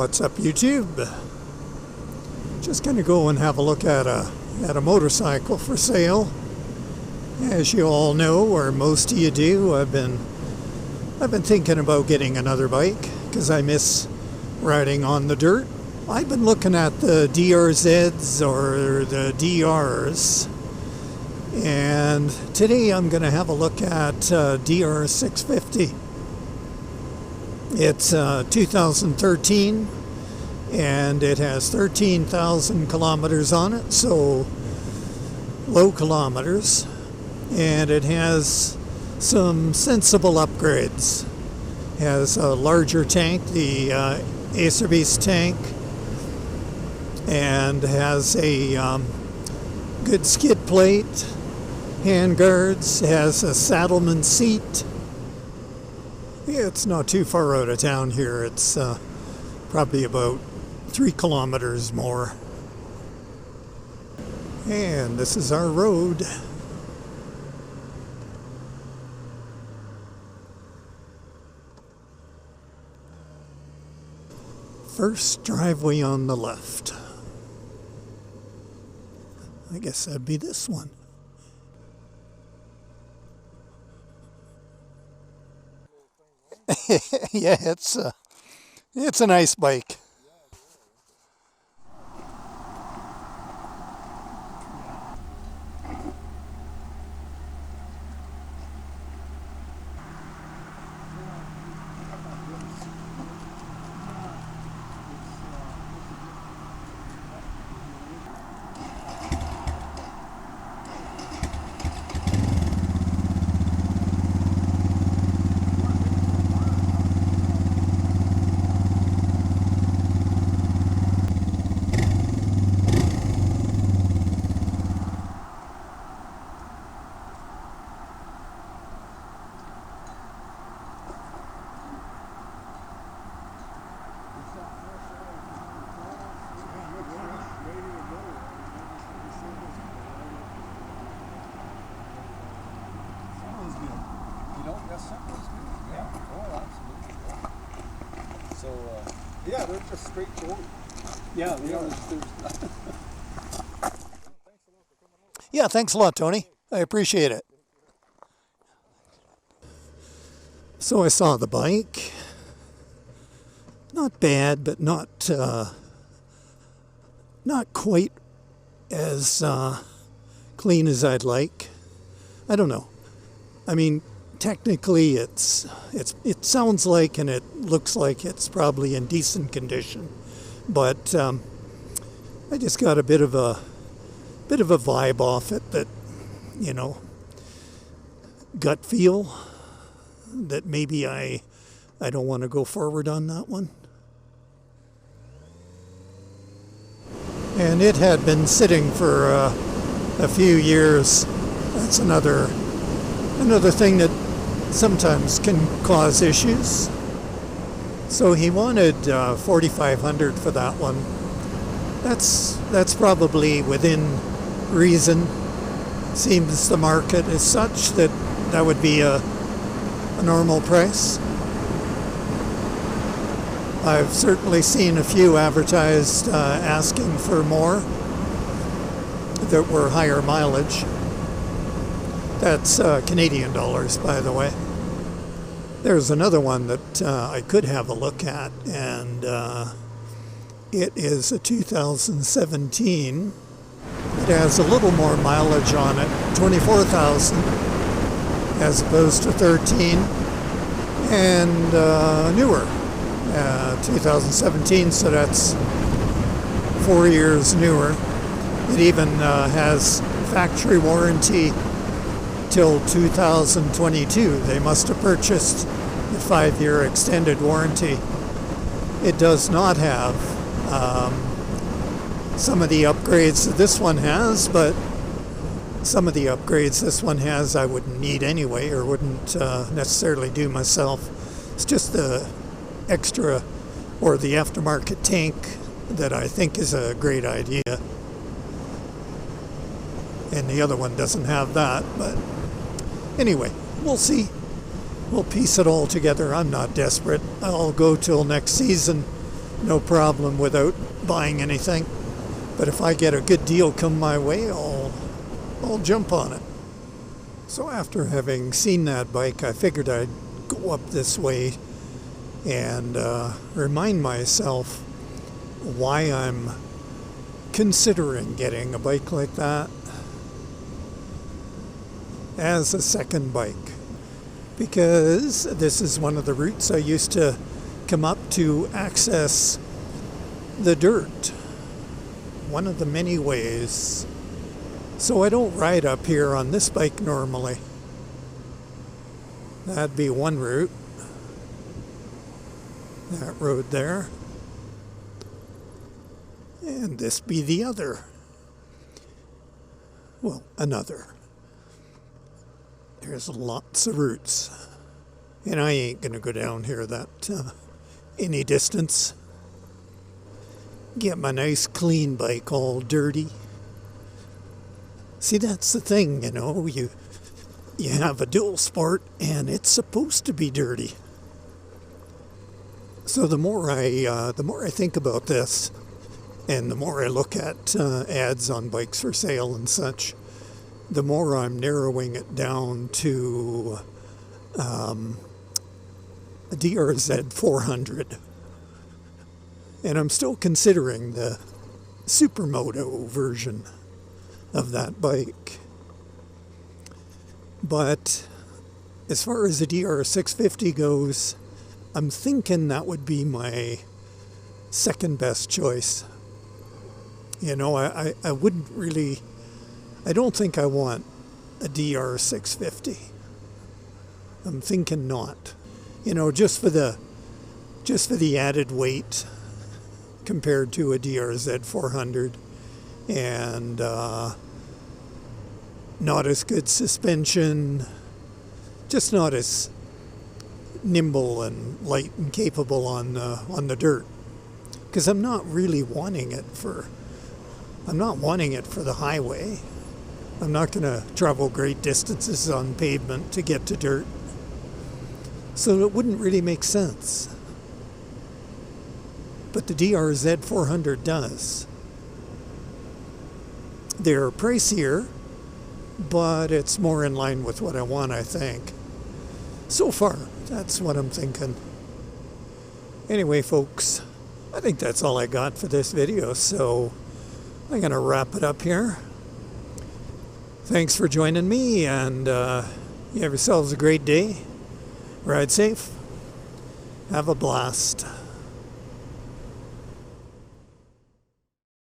What's up, YouTube? Just gonna go and have a look at a motorcycle for sale. As you all know, or most of you do, I've been thinking about getting another bike because I miss riding on the dirt. I've been looking at the DRZs or the DRs, and today I'm going to have a look at DR650. It's 2013, and it has 13,000 kilometers on it, so low kilometers, and it has some sensible upgrades. It has a larger tank, the Acer Beast tank, and has a good skid plate, hand guards, has a saddleman seat. It's not too far out of town here. It's probably about 3 kilometers more. And this is our road. First driveway on the left. I guess that'd be this one. Yeah, it's a nice bike. Yeah, they're just straightforward. Yeah, yeah, thanks a lot, Tony. I appreciate it. So I saw the bike. Not bad, but not quite as clean as I'd like. I don't know. I mean, technically it sounds like and it looks like it's probably in decent condition, but I just got a bit of a vibe off it that, you know, gut feel that maybe I don't want to go forward on that one. And it had been sitting for a few years. That's another thing that sometimes can cause issues. So he wanted $4,500 for that one. That's probably within reason. Seems the market is such that that would be a normal price. I've certainly seen a few advertised asking for more that were higher mileage. That's Canadian dollars, by the way. There's another one that I could have a look at, and it is a 2017. It has a little more mileage on it, 24,000 as opposed to 13, and newer, 2017, so that's 4 years newer. It even has factory warranty till 2022. They must have purchased the 5-year extended warranty. It does not have some of the upgrades that this one has, but some of the upgrades this one has I wouldn't need anyway, or wouldn't necessarily do myself. It's just the extra or the aftermarket tank that I think is a great idea. And the other one doesn't have that, but anyway, we'll see. We'll piece it all together. I'm not desperate. I'll go till next season no problem without buying anything. But if I get a good deal come my way, I'll jump on it. So after having seen that bike, I figured I'd go up this way and remind myself why I'm considering getting a bike like that as a second bike. Because this is one of the routes I used to come up to access the dirt. One of the many ways. So I don't ride up here on this bike normally. That'd be one route. That road there. And this be the other. Well, another. There's lots of routes. And I ain't gonna go down here that any distance. Get my nice clean bike all dirty. See, that's the thing, you know, you have a dual sport and it's supposed to be dirty. So the more I think about this, and the more I look at ads on bikes for sale and such, the more I'm narrowing it down to a DRZ 400. And I'm still considering the Supermoto version of that bike. But as far as the DR650 goes, I'm thinking that would be my second best choice. You know, I wouldn't really, I don't think I want a DR650. I'm thinking not. You know, just for the added weight compared to a DRZ 400, and not as good suspension, just not as nimble and light and capable on the dirt. Because I'm not wanting it for the highway. I'm not going to travel great distances on pavement to get to dirt. So it wouldn't really make sense. But the DRZ 400 does. They're pricier, but it's more in line with what I want, I think. So far, that's what I'm thinking. Anyway, folks, I think that's all I got for this video, so I'm going to wrap it up here. Thanks for joining me, and you have yourselves a great day. Ride safe. Have a blast.